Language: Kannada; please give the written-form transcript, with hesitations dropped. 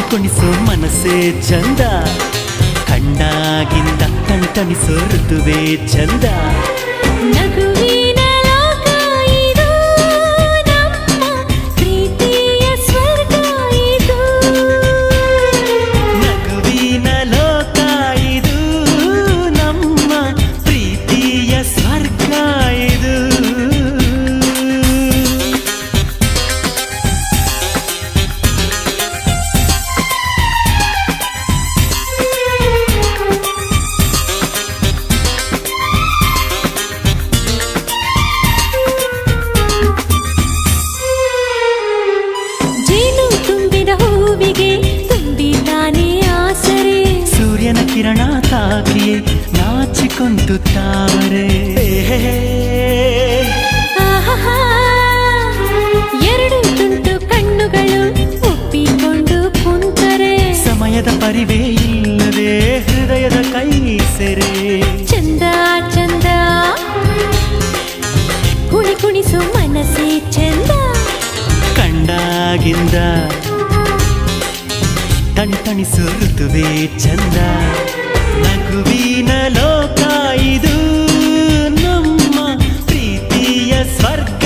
ಕುಣಿಸೋ ಮನಸ್ಸೇ ಚಂದ, ಕಣ್ಣಾಗಿಂದ ಕಣ್ತಣಿಸೋ ಋತುವೇ ಚಂದ. ನಗುವಿನ ಲೋಕ ಇದು, ನಮ್ಮ ಪ್ರೀತಿಯ ಸ್ವರ್ಗ ಇದು. ನಗುವಿನ ಲೋಕ ಇದು, ನಮ್ಮ ಪ್ರೀತಿಯ ಸ್ವರ್ಗ ಇದು. ಜೇನು ತುಂಬಿದ ಹೂವಿಗೆ ತುಂಬಿದ್ದಾನೆ ಆಸರೆ, ಸೂರ್ಯನ ಕಿರಣ ತಾಕಿಯೇ ನಾಚಿಕೊಂತು ತಾರೆ. ಆಹಾಹಾ, ಎರಡು ತುಂಟು ಕಣ್ಣುಗಳು ಒಪ್ಪಿಕೊಂಡು ಕುಂತರೆ, ಸಮಯದ ಪರಿವೇ ಇಲ್ಲದೆ ಹೃದಯದ ಕೈ ಸೆರೆ. ಚಂದ ಚಂದ ಕುಣಿಸೋ ಮನಸ್ಸೇ ಚಂದ. ಕಂಡಾಗಿಂದ ತಣಿಸೋ ಋತುವೇ ಚಂದ. ನಗುವಿನ ಲೋಕ ಇದು, ನಮ್ಮ ಪ್ರೀತಿಯ ಸ್ವರ್ಗ